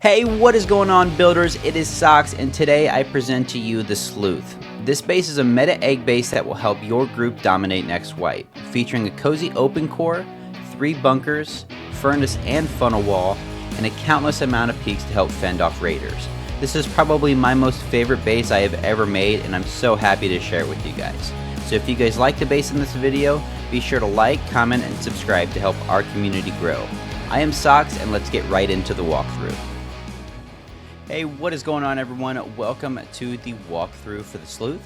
Hey, what is going on, builders? It is Socks, and today I present to you the Sleuth. This base is a meta egg base that will help your group dominate next white, featuring a cozy open core, 3 bunkers, furnace and funnel wall, and a countless amount of peaks to help fend off raiders. This is probably my most favorite base I have ever made, and I'm so happy to share it with you guys. So if you guys like the base in this video, be sure to like, comment, and subscribe to help our community grow. I am Socks, and let's get right into the walkthrough. Hey, what is going on, everyone? Welcome to the walkthrough for the Sleuth.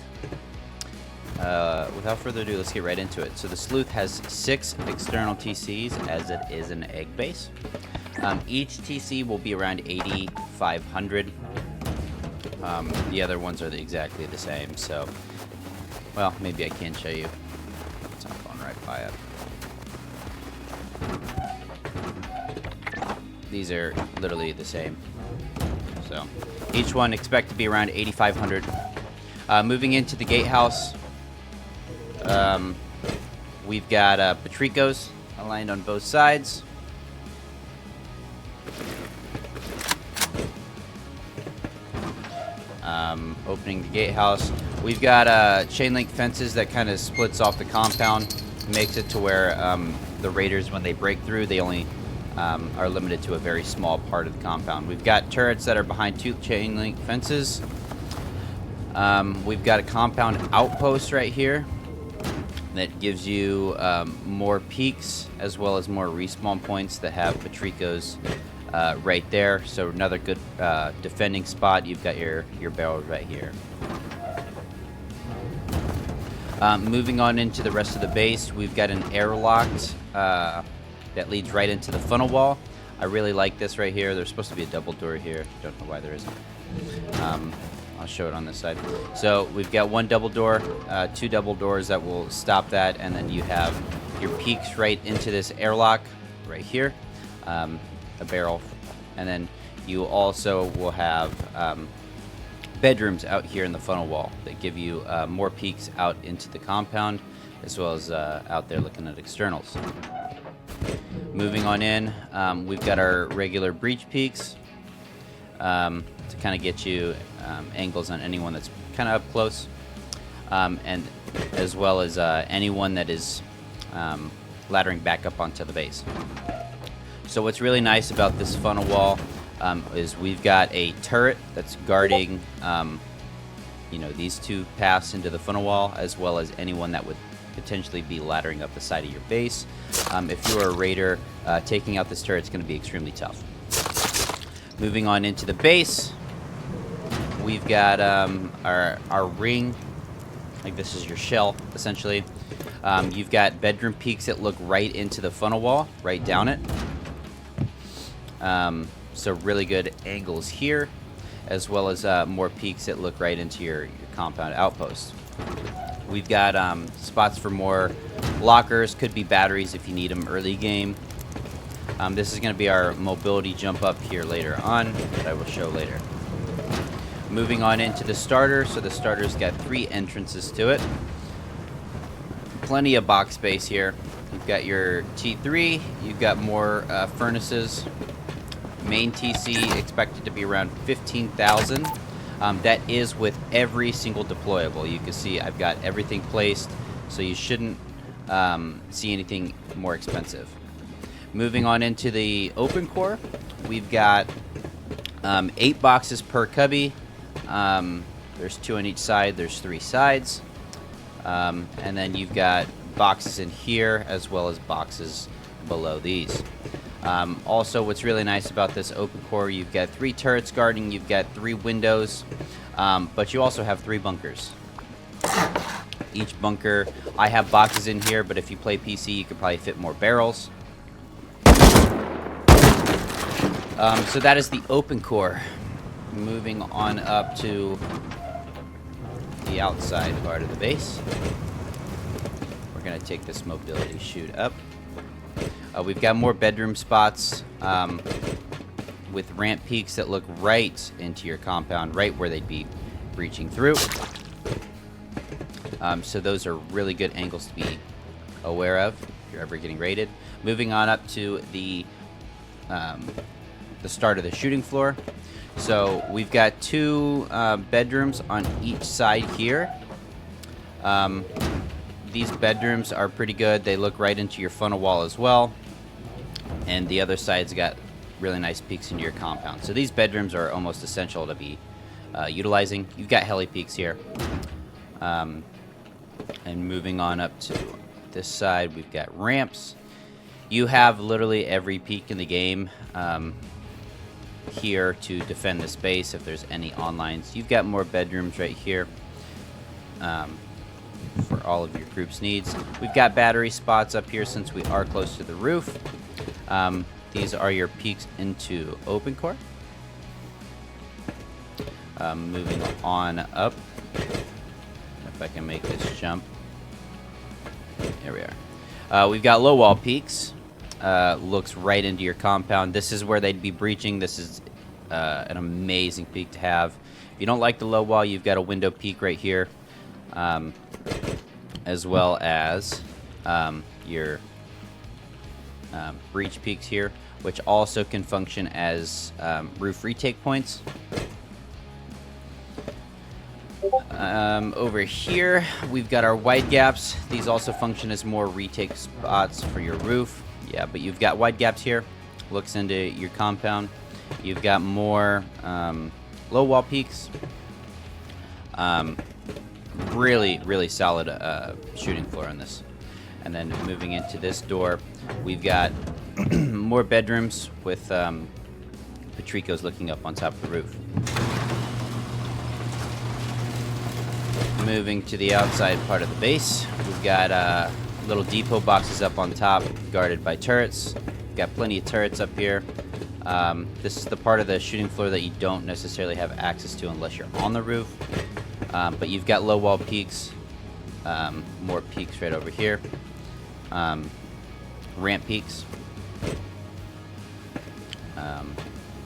Without further ado, let's get right into it. So the Sleuth has 6 external TCs, as it is an egg base. Each TC will be around 8,500. The other ones are exactly the same, so... Well, maybe I can show you. It's not going right by it. These are literally the same. So, each one expect to be around 8,500. Moving into the Gatehouse, we've got Patricos aligned on both sides. Opening the Gatehouse, we've got chain link fences that kind of splits off the compound, makes it to where the raiders, when they break through, they only are limited to a very small part of the compound. We've got turrets that are behind 2 chain link fences. We've got a compound outpost right here that gives you more peaks as well as more respawn points that have Patricos right there. So another good defending spot. You've got your barrels right here. Moving on into the rest of the base, we've got an airlocked that leads right into the funnel wall. I really like this right here. There's supposed to be a double door here. Don't know why there isn't. I'll show it on this side. So we've got 1 double door, 2 double doors that will stop that, and then you have your peaks right into this airlock right here, a barrel, and then you also will have bedrooms out here in the funnel wall that give you more peaks out into the compound, as well as out there looking at externals. Moving on in, we've got our regular breach peaks to kind of get you angles on anyone that's kind of up close, and as well as anyone that is laddering back up onto the base. So what's really nice about this funnel wall is we've got a turret that's guarding these 2 paths into the funnel wall, as well as anyone that would potentially be laddering up the side of your base. If you're a raider, taking out this turret is going to be extremely tough. Moving on into the base, we've got our ring. Like, this is your shell, essentially. You've got bedroom peaks that look right into the funnel wall, right down it. So really good angles here, as well as more peaks that look right into your compound outpost. We've got spots for more lockers, could be batteries if you need them early game. This is going to be our mobility jump up here later on, that I will show later. Moving on into the starter, so the starter's got 3 entrances to it. Plenty of box space here. You've got your T3, you've got more furnaces. Main TC expected to be around 15,000. That is with every single deployable. You can see I've got everything placed, so you shouldn't see anything more expensive. Moving on into the open core, we've got 8 boxes per cubby. There's 2 on each side. There's 3 sides. And then you've got boxes in here as well as boxes below these. Also, what's really nice about this open core, you've got 3 turrets guarding, you've got 3 windows, but you also have 3 bunkers. Each bunker, I have boxes in here, but if you play PC, you could probably fit more barrels. So that is the open core. Moving on up to the outside part of the base. We're going to take this mobility chute up. We've got more bedroom spots with ramp peaks that look right into your compound, right where they'd be breaching through. So those are really good angles to be aware of if you're ever getting raided. Moving on up to the the start of the shooting floor. So we've got 2 bedrooms on each side here. These bedrooms are pretty good. They look right into your funnel wall as well. And the other side's got really nice peeks into your compound. So these bedrooms are almost essential to be utilizing. You've got heli peaks here. And moving on up to this side, we've got ramps. You have literally every peak in the game here to defend the space if there's any onlines. You've got more bedrooms right here for all of your group's needs. We've got battery spots up here since we are close to the roof. These are your peaks into open core. Moving on up. If I can make this jump. There we are. We've got low wall peaks. Looks right into your compound. This is where they'd be breaching. This is an amazing peak to have. If you don't like the low wall, you've got a window peak right here. As well as your breach peaks here, which also can function as roof retake points. Over here, we've got our wide gaps. These also function as more retake spots for your roof. Yeah, but you've got wide gaps here. Looks into your compound. You've got more low wall peaks. Really solid shooting floor on this. And then moving into this door, we've got more bedrooms with Patricos looking up on top of the roof. Moving to the outside part of the base, we've got little depot boxes up on top, guarded by turrets. We've got plenty of turrets up here. This is the part of the shooting floor that you don't necessarily have access to unless you're on the roof. But you've got low wall peaks, more peaks right over here, ramp peaks.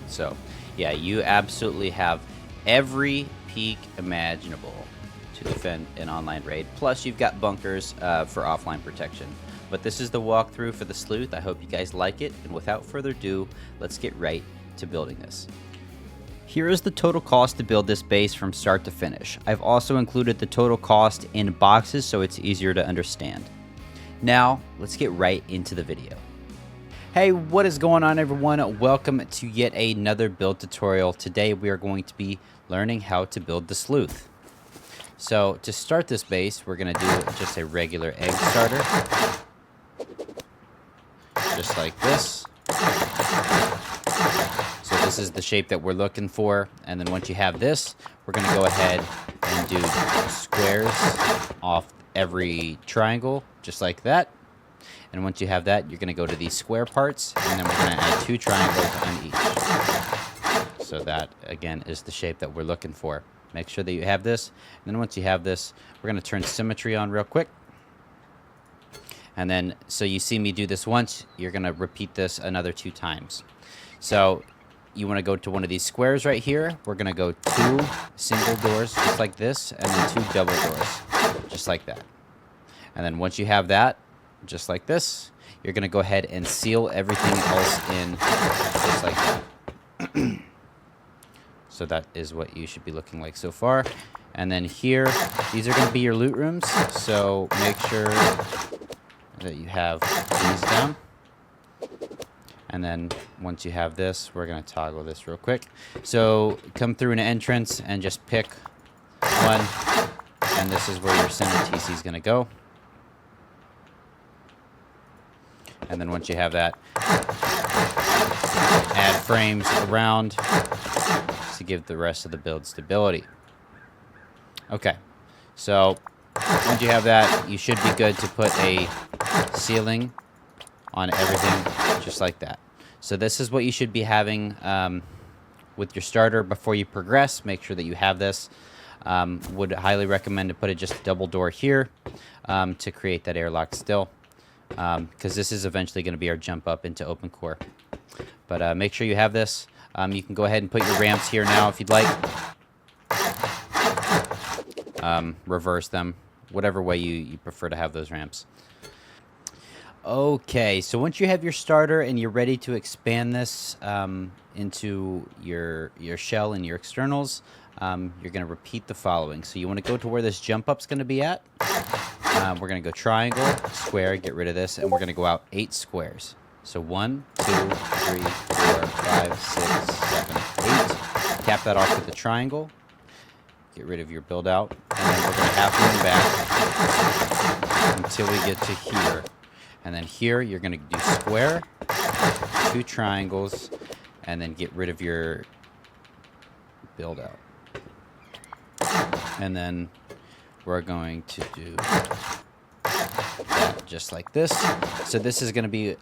So, yeah, you absolutely have every peak imaginable to defend an online raid. Plus, you've got bunkers for offline protection. But this is the walkthrough for the Sleuth. I hope you guys like it. And without further ado, let's get right to building this. Here is the total cost to build this base from start to finish. I've also included the total cost in boxes so it's easier to understand. Now, let's get right into the video. Hey, what is going on, everyone? Welcome to yet another build tutorial. Today we are going to be learning how to build the Sleuth. So to start this base, we're going to do just a regular egg starter. Just like this. So this is the shape that we're looking for. And then once you have this, we're going to go ahead and do squares off every triangle, just like that. And once you have that, you're going to go to these square parts, and then we're going to add 2 triangles on each. So that, again, is the shape that we're looking for. Make sure that you have this. And then once you have this, we're going to turn symmetry on real quick. And then, so you see me do this once, you're going to repeat this another 2 times. So you want to go to one of these squares right here. We're going to go 2 single doors, just like this, and then 2 double doors, just like that. And then once you have that, just like this, you're going to go ahead and seal everything else in just like that. So that is what you should be looking like so far. And then here, these are going to be your loot rooms, so make sure that you have these down. And then once you have this, we're going to toggle this real quick. So come through an entrance and just pick one, and this is where your center TC is going to go. And then once you have that, add frames around to give the rest of the build stability. Okay, so once you have that, you should be good to put a ceiling on everything just like that. So this is what you should be having with your starter before you progress. Make sure that you have this. Would highly recommend to put it just double door here to create that airlock still. Because this is eventually going to be our jump up into open core. But make sure you have this. You can go ahead and put your ramps here now if you'd like. Reverse them, whatever way you prefer to have those ramps. Okay, so once you have your starter and you're ready to expand this into your shell and your externals, you're going to repeat the following. So you want to go to where this jump up's going to be at. We're going to go triangle, square, get rid of this, and we're going to go out 8 squares. So 1, 2, 3, 4, 5, 6, 7, 8. Cap that off with the triangle. Get rid of your build out, and then we're going to half moon back until we get to here. And then here, you're going to do square, 2 triangles, and then get rid of your build out. And then we're going to do that just like this. So this is going to be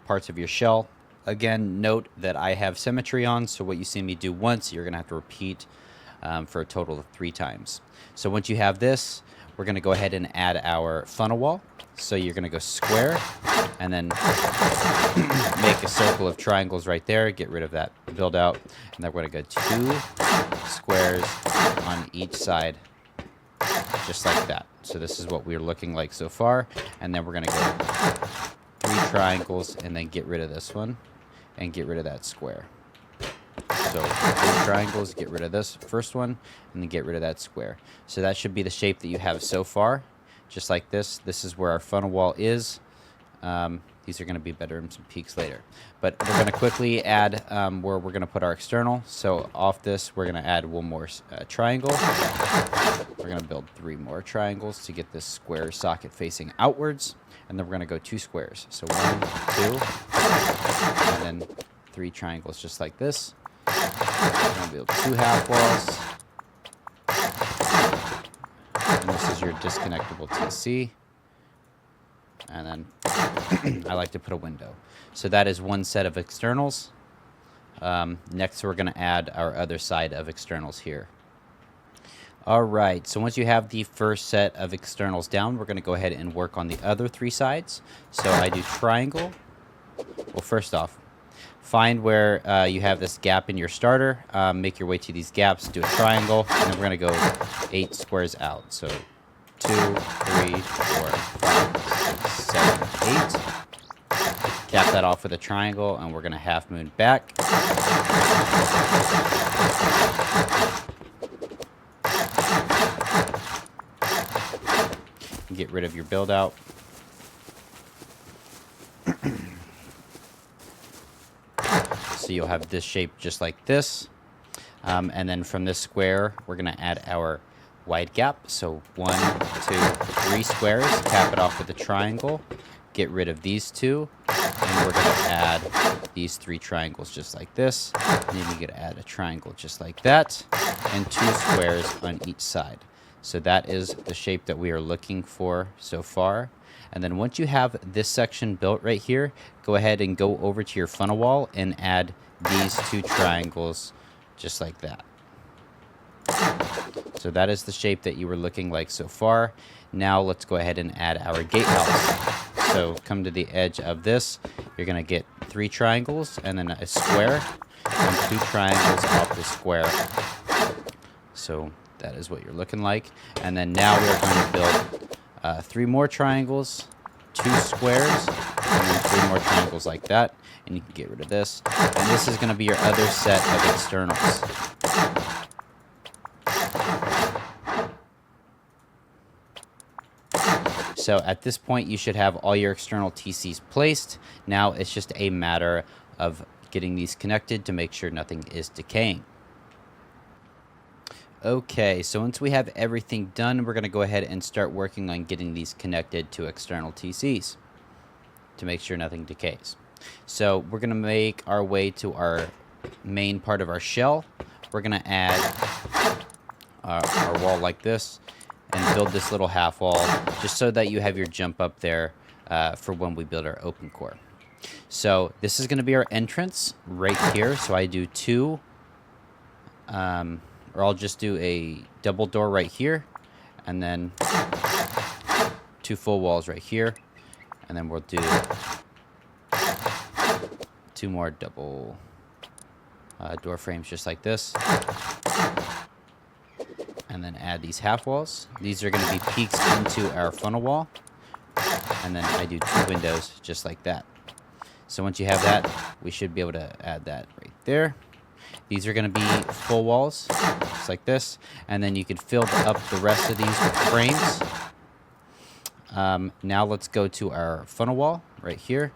parts of your shell. Again, note that I have symmetry on, so what you see me do once, you're going to have to repeat for a total of 3 times. So once you have this, we're going to go ahead and add our funnel wall. So you're going to go square and then make a circle of triangles right there. Get rid of that build out. And then we're going to go 2 squares on each side, just like that. So this is what we're looking like so far. And then we're going to go 3 triangles and then get rid of this one and get rid of that square. So 3 triangles, get rid of this first one, and then get rid of that square. So that should be the shape that you have so far. Just like this. This is where our funnel wall is. These are going to be better in some peaks later. But we're going to quickly add where we're going to put our external. So off this, we're going to add 1 more triangle. We're going to build 3 more triangles to get this square socket facing outwards. And then we're going to go 2 squares. So 1, 2, and then 3 triangles just like this. We're going to build 2 half walls. And this is your disconnectable TC. And then I like to put a window. So that is 1 set of externals. Next, we're going to add our other side of externals here. All right, so once you have the first set of externals down, we're going to go ahead and work on the other 3 sides. So I do triangle. Well, first off, find where you have this gap in your starter. Make your way to these gaps, do a triangle, and then we're going to go 8 squares out. So 2, 3, 4, 5, 6, 7, 8. Cap that off with a triangle, and we're going to half moon back. Get rid of your build out. So you'll have this shape just like this. And then from this square, we're going to add our wide gap. So 1, 2, 3 squares. Cap it off with a triangle. Get rid of these 2. And we're going to add these 3 triangles just like this. And then you're going to add a triangle just like that. And 2 squares on each side. So that is the shape that we are looking for so far. And then once you have this section built right here, go ahead and go over to your funnel wall and add these 2 triangles just like that. So that is the shape that you were looking like so far. Now let's go ahead and add our gatehouse. So come to the edge of this. You're going to get 3 triangles and then a square and 2 triangles off the square. So that is what you're looking like. And then now we're going to build 3 more triangles, 2 squares, and then 3 more triangles like that. And you can get rid of this. And this is going to be your other set of externals. So at this point, you should have all your external TCs placed. Now it's just a matter of getting these connected to make sure nothing is decaying. Okay, so once we have everything done, we're going to go ahead and start working on getting these connected to external TCs to make sure nothing decays. So we're going to make our way to our main part of our shell. We're going to add our wall like this and build this little half wall just so that you have your jump up there for when we build our open core. So this is going to be our entrance right here. So I do 2, or I'll just do a double door right here, and then 2 full walls right here, and then we'll do 2 more double door frames just like this, and then add these half walls. These are going to be peaks into our funnel wall. and then I do 2 windows just like that. So once you have that, we should be able to add that right there. These are going to be full walls, just like this, and then you can fill up the rest of these with frames. Now let's go to our funnel wall right here.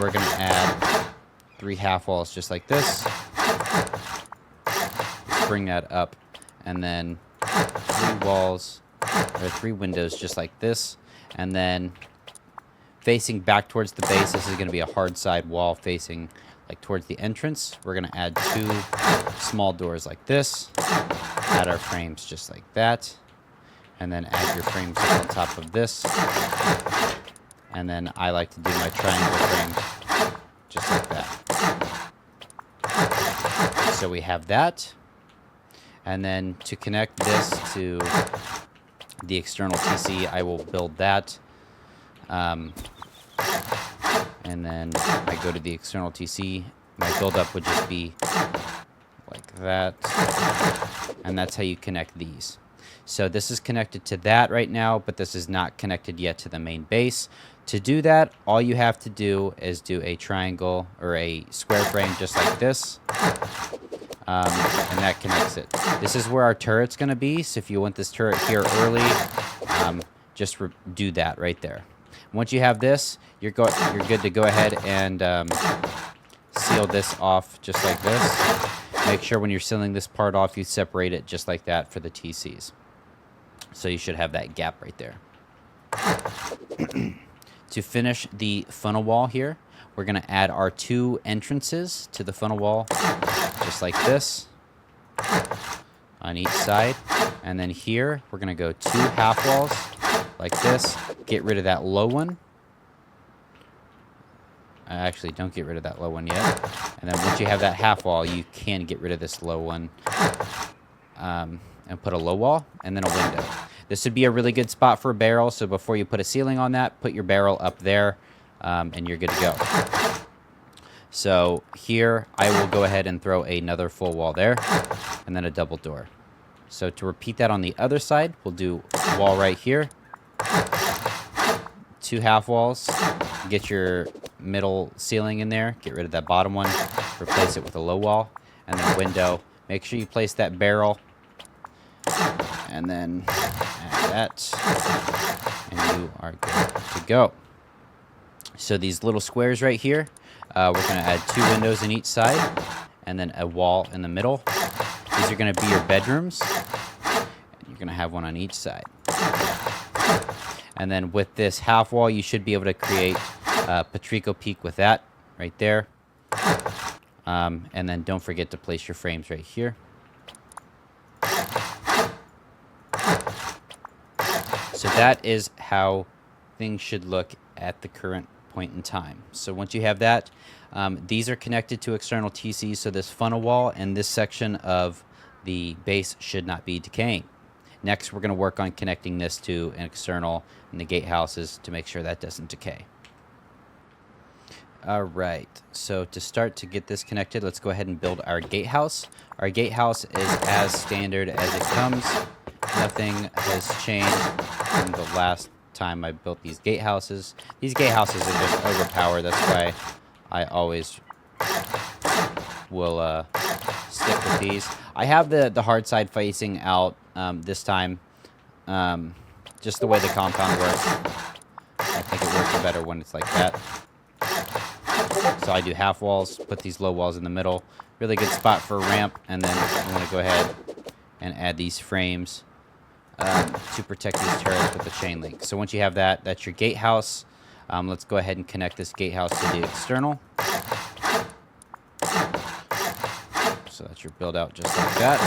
We're going to add 3 half walls just like this. Just bring that up, and then 3 walls, or 3 windows just like this, and then facing back towards the base, this is going to be a hard side wall facing like towards the entrance. We're going to add 2 small doors like this, add our frames just like that, and then add your frames on top of this. And then I like to do my triangle frame just like that. So we have that. And then to connect this to the external TC, I will build that. And then I go to the external TC. My buildup would just be like that. And that's how you connect these. So this is connected to that right now, but this is not connected yet to the main base. To do that, all you have to do is do a triangle or a square frame just like this. And that connects it. This is where our turret's going to be. So if you want this turret here early, just do that right there. Once you have this, you're good to go ahead and seal this off just like this. Make sure when you're sealing this part off, you separate it just like that for the TCs. So you should have that gap right there. To finish the funnel wall here, we're going to add our 2 entrances to the funnel wall just like this on each side. And then here, we're going to go 2 half walls like this. Get rid of that low one. Actually, don't get rid of that low one yet. And then once you have that half wall, you can get rid of this low one. And put a low wall and then a window. This would be a really good spot for a barrel. So before you put a ceiling on that, put your barrel up there, and you're good to go. So here, I will go ahead and throw another full wall there, and then a double door. So to repeat that on the other side, we'll do a wall right here, 2 half walls, get your middle ceiling in there, get rid of that bottom one, replace it with a low wall, and then a window. Make sure you place that barrel, and then add that, and you are good to go. So these little squares right here, we're going to add 2 windows in each side, and then a wall in the middle. These are going to be your bedrooms, and you're going to have one on each side. And then with this half wall, you should be able to create Patrico Peak with that right there. And then don't forget to place your frames right here. So that is how things should look at the current point in time. So once you have that, these are connected to external TCs, so this funnel wall and this section of the base should not be decaying. Next, we're going to work on connecting this to an external in the gatehouses to make sure that doesn't decay. All right, so to start to get this connected, let's go ahead and build our gatehouse. Our gatehouse is as standard as it comes. Nothing has changed from the last time I built these gatehouses. These gatehouses are just overpowered. That's why I always will stick with these. I have the hard side facing out this time. Just the way the compound works. I think it works better when it's like that. So I do half walls, put these low walls in the middle. Really good spot for a ramp, and then I'm going to go ahead and add these frames to protect these turrets with the chain link. So once you have that, that's your gatehouse. Let's go ahead and connect this gatehouse to the external. So that's your build out just like that.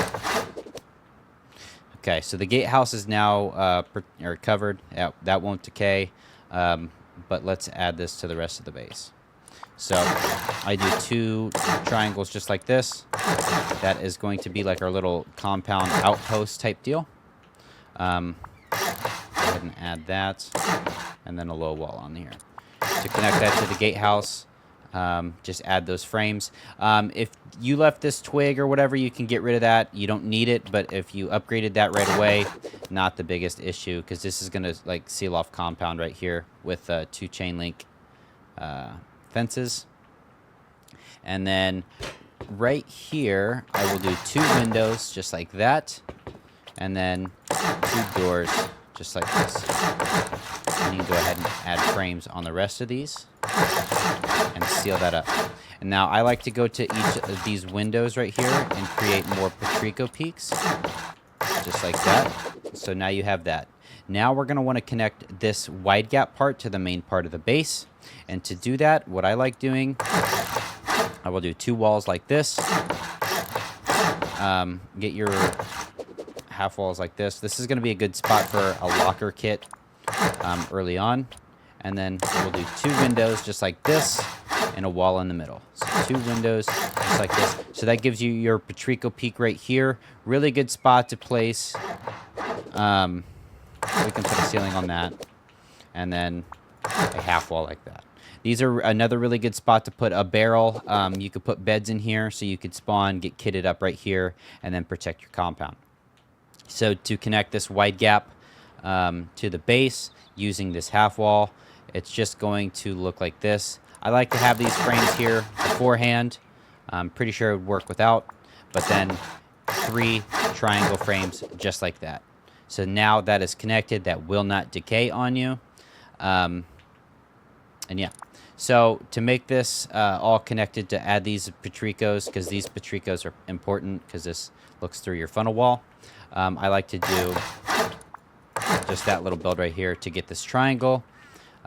Okay, so the gatehouse is now covered. That won't decay, but let's add this to the rest of the base. So I do 2 triangles just like this. That is going to be like our little compound outpost type deal. Go ahead and add that, and then a low wall on here. To connect that to the gatehouse, just add those frames. If you left this twig or whatever, you can get rid of that. You don't need it, but if you upgraded that right away, not the biggest issue, because this is going to like seal off compound right here with 2 chain link fences. And then right here, I will do 2 windows just like that, and then 2 doors just like this. And you can go ahead and add frames on the rest of these and seal that up. And now I like to go to each of these windows right here and create more Patrico peaks, just like that. So now you have that. Now we're going to want to connect this wide gap part to the main part of the base. And to do that, what I like doing, I will do 2 walls like this. Get your half walls like this. This is going to be a good spot for a locker kit early on. And then we'll do 2 windows just like this and a wall in the middle. So 2 windows just like this. So that gives you your Patrico peak right here. Really good spot to place. We can put a ceiling on that. And then a half wall like that. These are another really good spot to put a barrel. You could put beds in here so you could spawn, get kitted up right here, and then protect your compound. So to connect this wide gap to the base using this half wall, it's just going to look like this. I like to have these frames here beforehand. I'm pretty sure it would work without, but then 3 triangle frames just like that. So now that is connected, that will not decay on you. And yeah, so to make this all connected, to add these Patricos, because these Patricos are important because this looks through your funnel wall. I like to do just that little build right here to get this triangle.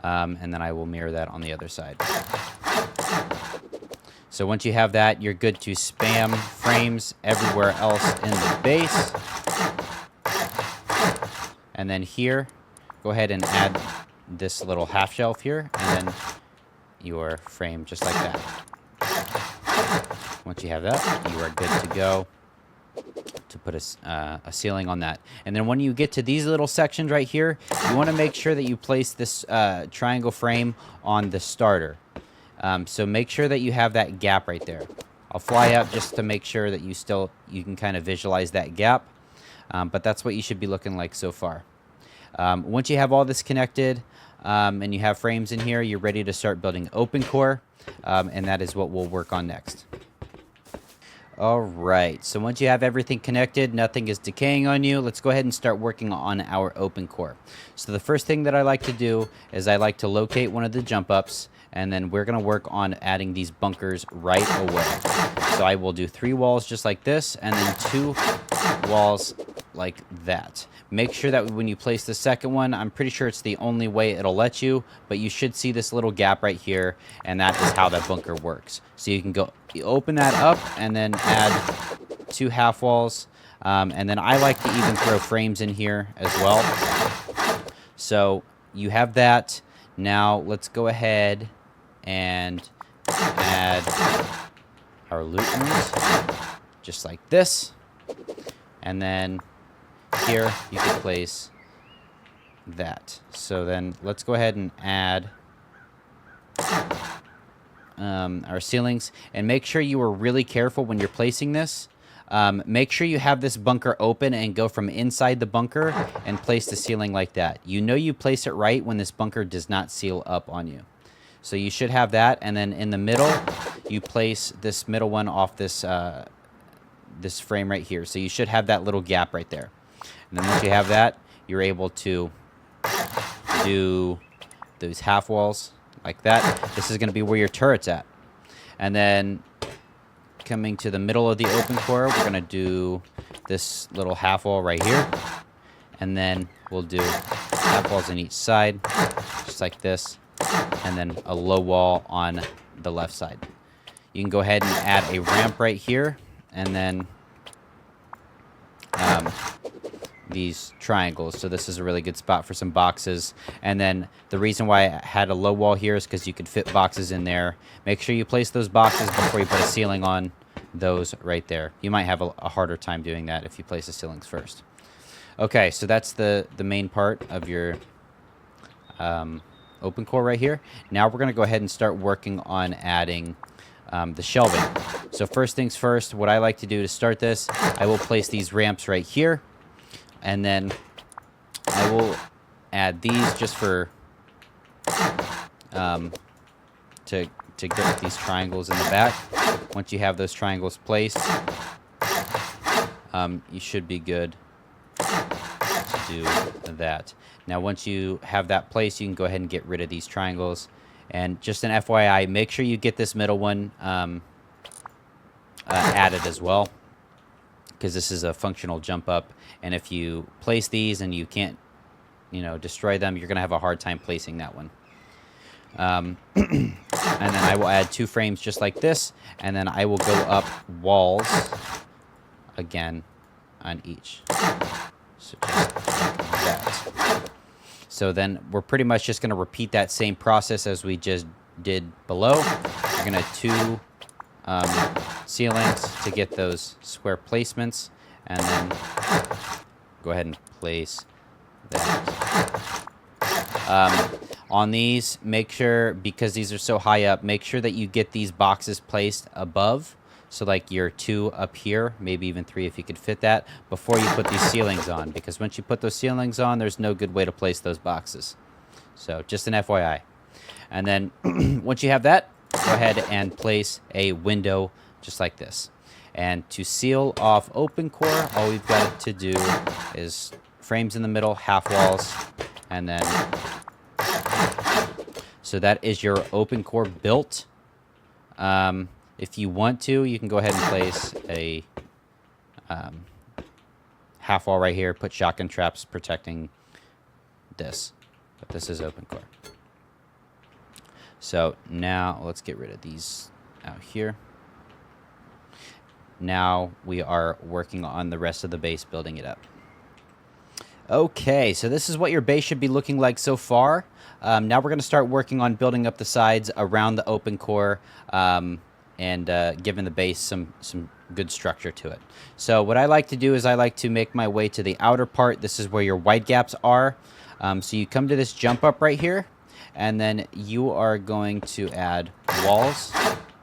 And then I will mirror that on the other side. So once you have that, you're good to spam frames everywhere else in the base. And then here, go ahead and add this little half shelf here, and then your frame just like that. Once you have that, you are good to go to put a ceiling on that. And then when you get to these little sections right here, you want to make sure that you place this triangle frame on the starter. So make sure that you have that gap right there. I'll fly up just to make sure that you can kind of visualize that gap. But that's what you should be looking like so far. Once you have all this connected and you have frames in here, you're ready to start building open core. And that is what we'll work on next. All right, so once you have everything connected, nothing is decaying on you, let's go ahead and start working on our open core. So the first thing that I like to do is I like to locate one of the jump ups, and then we're gonna work on adding these bunkers right away. So I will do 3 walls just like this, and then 2 walls like that. Make sure that when you place the second one, I'm pretty sure it's the only way it'll let you, but you should see this little gap right here, and that is how that bunker works. So you can go, you open that up, and then add 2 half walls, and then I like to even throw frames in here as well. So you have that. Now let's go ahead and add our loot rooms, just like this, and then here you can place that. So then let's go ahead and add our ceilings, and make sure you are really careful when you're placing this. Make sure you have this bunker open and go from inside the bunker and place the ceiling like that. You know you place it right when this bunker does not seal up on you. So you should have that, and then in the middle you place this middle one off this this frame right here. So you should have that little gap right there. And then once you have that, you're able to do those half walls like that. This is going to be where your turret's at. And then coming to the middle of the open core, we're going to do this little half wall right here. And then we'll do half walls on each side, just like this. And then a low wall on the left side. You can go ahead and add a ramp right here, and then these triangles. So this is a really good spot for some boxes. And then the reason why I had a low wall here is because you could fit boxes in there. Make sure you place those boxes before you put a ceiling on those right there. You might have a harder time doing that if you place the ceilings first. Okay, so that's the main part of your open core right here. Now we're going to go ahead and start working on adding the shelving. So first things first, what I like to do to start this, I will place these ramps right here, and then I will add these just for to get these triangles in the back. Once you have those triangles placed, you should be good to do that. Now, once you have that placed, you can go ahead and get rid of these triangles. And just an FYI, make sure you get this middle one added as well, because this is a functional jump up. And if you place these and you can't, destroy them, you're going to have a hard time placing that one. And then I will add 2 frames just like this, and then I will go up walls again on each. So just like that. So then we're pretty much just going to repeat that same process as we just did below. We're going to 2 ceilings to get those square placements, and then go ahead and place that. On these, make sure, because these are so high up, make sure that you get these boxes placed above. So like your 2 up here, maybe even 3 if you could fit that, before you put these ceilings on. Because once you put those ceilings on, there's no good way to place those boxes. So just an FYI. And then once you have that, go ahead and place a window just like this. And to seal off open core, all we've got to do is frames in the middle, half walls, and then... So that is your open core built. If you want to, you can go ahead and place a half wall right here. Put shotgun traps protecting this. But this is open core. So now let's get rid of these out here. Now we are working on the rest of the base, building it up. Okay, so this is what your base should be looking like so far. Now we're going to start working on building up the sides around the open core and giving the base some good structure to it. So what I like to do is I like to make my way to the outer part. This is where your wide gaps are. So you come to this jump up right here, and then you are going to add walls.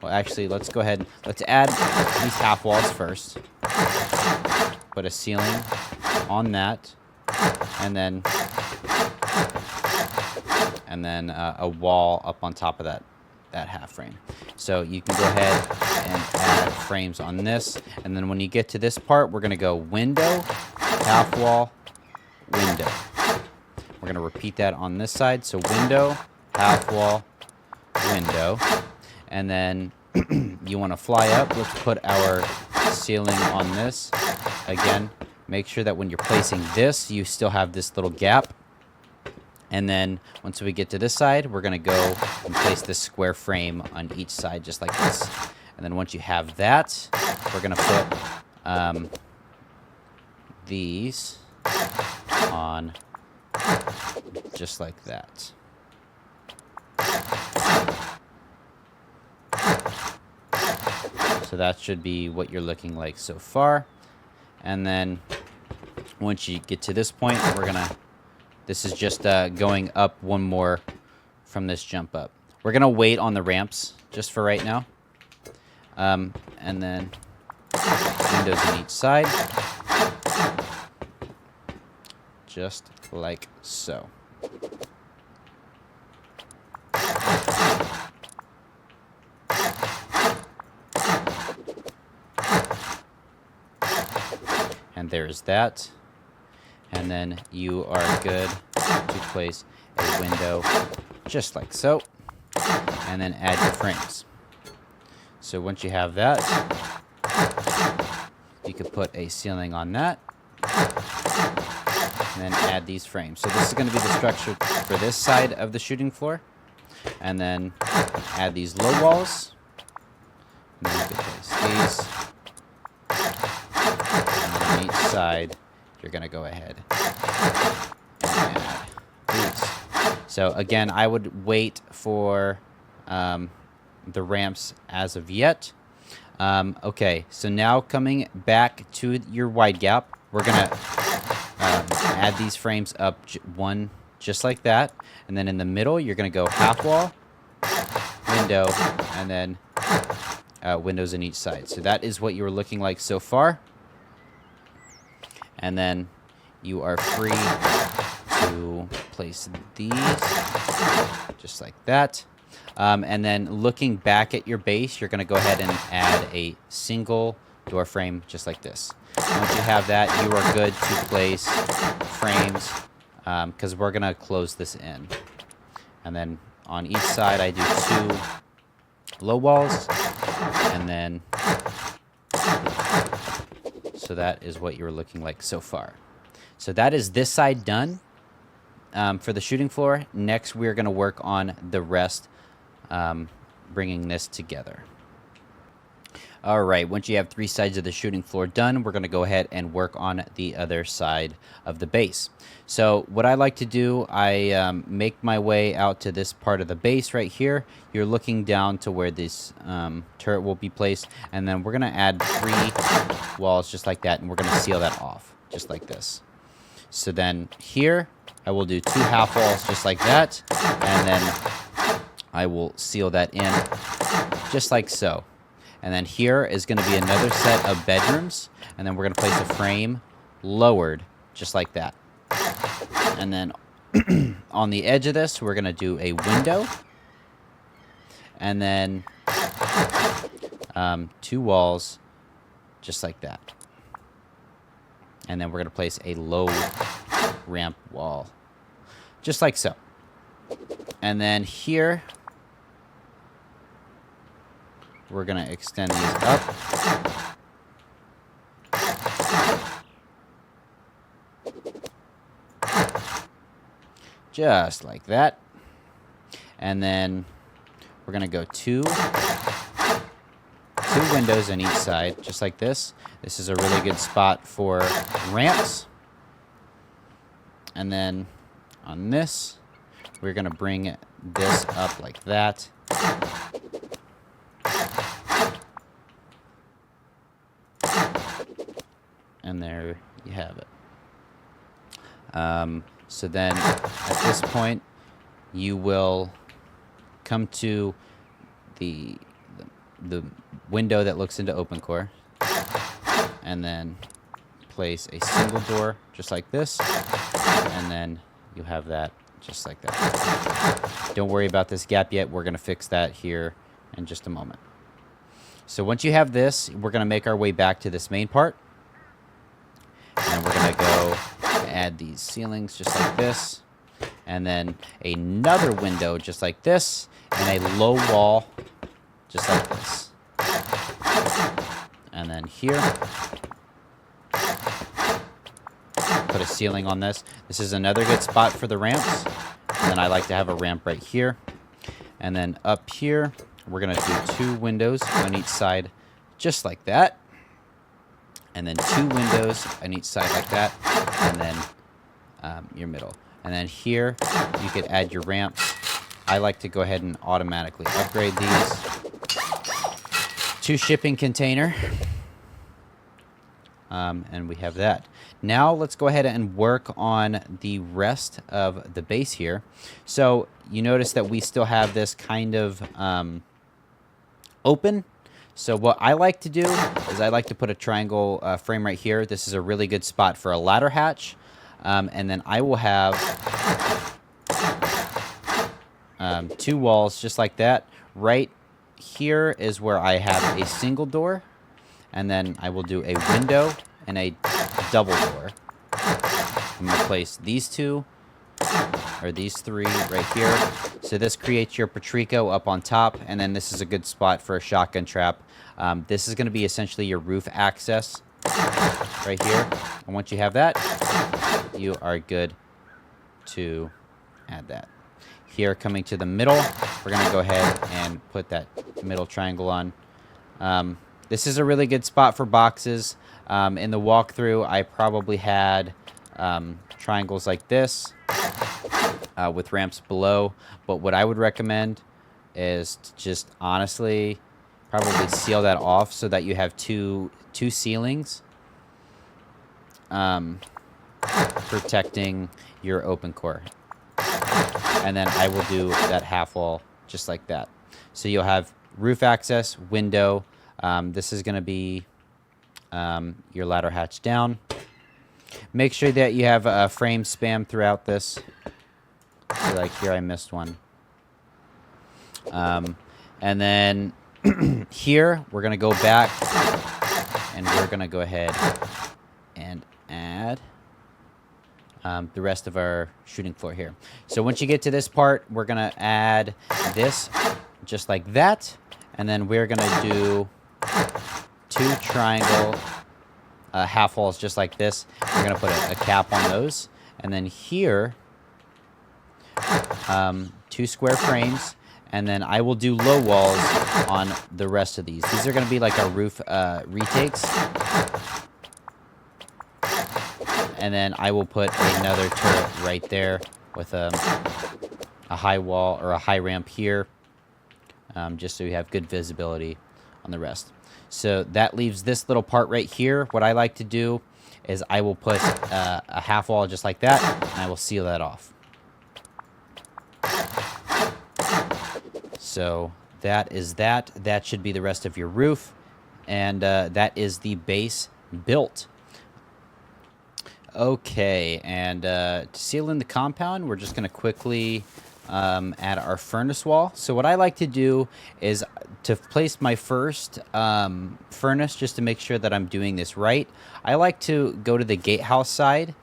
Well, actually, let's go ahead. Let's add these half walls first. Put a ceiling on that. And then a wall up on top of that half frame. So you can go ahead and add frames on this. And then when you get to this part, we're going to go window, half wall, window. We're going to repeat that on this side. So window, half wall, window. And then you want to fly up. Let's put our ceiling on this. Again, make sure that when you're placing this, you still have this little gap. And then once we get to this side, we're going to go and place this square frame on each side just like this. And then once you have that, we're going to put these on just like that. So that should be what you're looking like so far. And then once you get to this point, this is just going up one more from this jump up. We're going to wait on the ramps just for right now. And then windows on each side. Just like so. And there's that. And then you are good to place a window just like so. And then add your frames. So once you have that, you could put a ceiling on that. And then add these frames. So this is going to be the structure for this side of the shooting floor. And then add these low walls. And then you can place these. On each side, you're going to go ahead and add these. So again, I would wait for the ramps as of yet. Okay, so now coming back to your wide gap, we're going to add these frames up one just like that. And then in the middle, you're going to go half wall, window, and then windows in each side. So that is what you're looking like so far. And then you are free to place these just like that. And then looking back at your base, you're going to go ahead and add a single door frame just like this. Once you have that, you are good to place frames because we're going to close this in. And then on each side, I do 2 low walls. And then, so that is what you're looking like so far. So that is this side done for the shooting floor. Next, we're going to work on the rest, bringing this together. All right, once you have 3 sides of the shooting floor done, we're going to go ahead and work on the other side of the base. So what I like to do, I make my way out to this part of the base right here. You're looking down to where this turret will be placed, and then we're going to add 3 walls just like that, and we're going to seal that off just like this. So then here, I will do 2 half walls just like that, and then I will seal that in just like so. And then here is going to be another set of bedrooms. And then we're going to place a frame lowered just like that. And then on the edge of this, we're going to do a window. And then 2 walls just like that. And then we're going to place a low ramp wall just like so. And then here, we're going to extend these up. Just like that. And then we're going to go 2 windows on each side, just like this. This is a really good spot for ramps. And then on this, we're going to bring this up like that. And there you have it. So then at this point, you will come to the window that looks into open core, and then place a single door just like this, and then you have that just like that. Don't worry about this gap yet. We're going to fix that here in just a moment. So once you have this, we're going to make our way back to this main part. And we're going to go add these ceilings just like this. And then another window just like this. And a low wall just like this. And then here, put a ceiling on this. This is another good spot for the ramps. And then I like to have a ramp right here. And then up here, we're going to do 2 windows on each side just like that. And then 2 windows on each side like that, and then your middle. And then here, you could add your ramps. I like to go ahead and automatically upgrade these to shipping container. And we have that. Now let's go ahead and work on the rest of the base here. So you notice that we still have this kind of open. So what I like to do is I like to put a triangle frame right here. This is a really good spot for a ladder hatch. And then I will have 2 walls just like that. Right here is where I have a single door. And then I will do a window and a double door. I'm going to place these 2 or these 3 right here. So this creates your Patrico up on top, and then this is a good spot for a shotgun trap. This is going to be essentially your roof access right here. And once you have that, you are good to add that. Here, coming to the middle, we're going to go ahead and put that middle triangle on. This is a really good spot for boxes. In the walkthrough, I probably had triangles like this with ramps below. But what I would recommend is to just honestly probably seal that off so that you have two ceilings protecting your open core. and then I will do that half wall just like that. So you'll have roof access, window. This is going to be your ladder hatch down. Make sure that you have a frame spam throughout this. So like here I missed one. And then here we're going to go back and we're going to go ahead and add the rest of our shooting floor here. So once you get to this part, we're going to add this just like that. And then we're going to do 2 triangle half walls just like this. We're going to put a cap on those. And then here, 2 square frames. And then I will do low walls on the rest of these. These are going to be like our roof retakes. And then I will put another turret right there with a high wall or a high ramp here. Just so we have good visibility on the rest. So that leaves this little part right here. What I like to do is I will put a half wall just like that, and I will seal that off. So that is that. That should be the rest of your roof. And that is the base built. Okay, and to seal in the compound, we're just going to quickly add our furnace wall. So what I like to do is to place my first furnace, just to make sure that I'm doing this right, I like to go to the gatehouse side,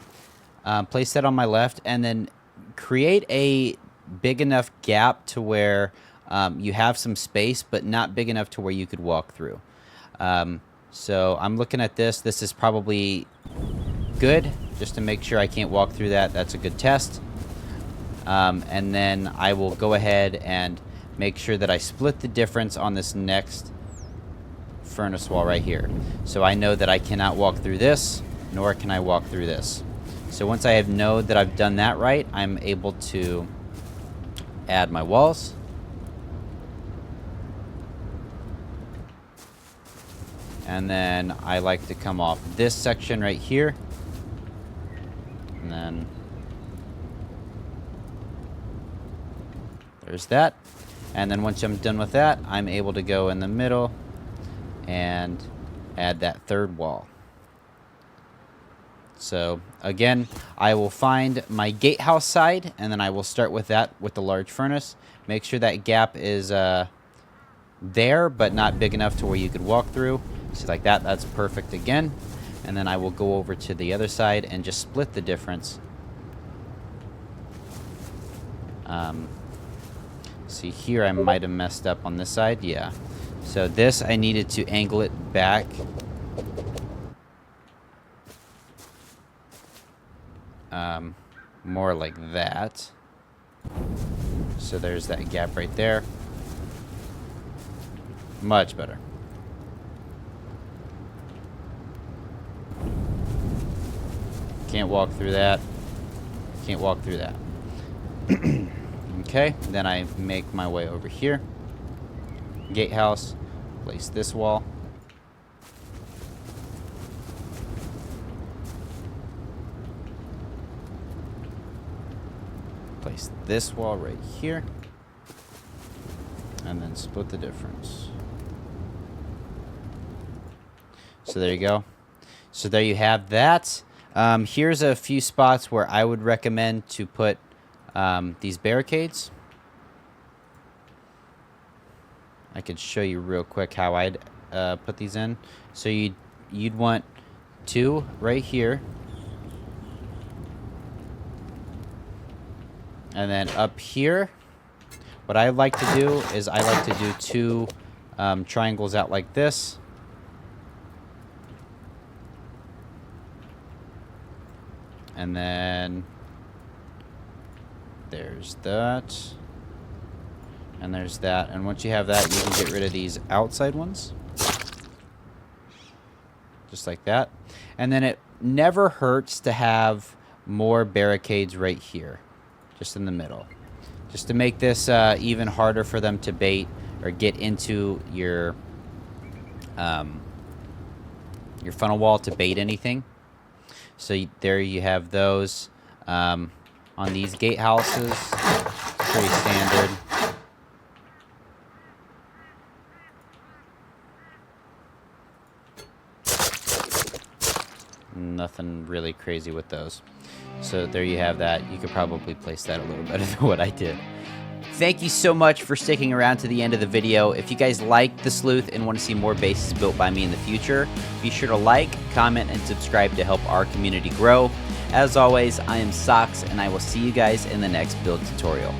place that on my left, and then create a big enough gap to where you have some space, but not big enough to where you could walk through. So I'm looking at this. This is probably good, just to make sure I can't walk through that. That's a good test. And then I will go ahead and make sure that I split the difference on this next furnace wall right here. So I know that I cannot walk through this, nor can I walk through this. So once I know that I've done that right, I'm able to add my walls. And then I like to come off this section right here. And then there's that. And then once I'm done with that, I'm able to go in the middle and add that third wall. So again, I will find my gatehouse side, and then I will start with that with the large furnace. Make sure that gap is there, but not big enough to where you could walk through. So like that, that's perfect again. And then I will go over to the other side and just split the difference. See here, I might have messed up on this side. Yeah. So this, I needed to angle it back. More like that. So there's that gap right there. Much better. Can't walk through that. Can't walk through that. Okay, then I make my way over here. Gatehouse. Place this wall. Place this wall right here. And then split the difference. So there you go. So there you have that. Here's a few spots where I would recommend to put these barricades. I could show you real quick how I'd put these in. So you'd want 2 right here. And then up here, what I like to do is I like to do 2 triangles out like this. And then there's that. And there's that. And once you have that, you can get rid of these outside ones. Just like that. And then it never hurts to have more barricades right here. Just in the middle. Just to make this even harder for them to bait or get into your funnel wall to bait anything. So there you have those. on these gatehouses. Pretty standard. Nothing really crazy with those. So there you have that. You could probably place that a little better than what I did. Thank you so much for sticking around to the end of the video. If you guys like the Sleuth and want to see more bases built by me in the future, be sure to like, comment, and subscribe to help our community grow. As always, I am Socks, and I will see you guys in the next build tutorial.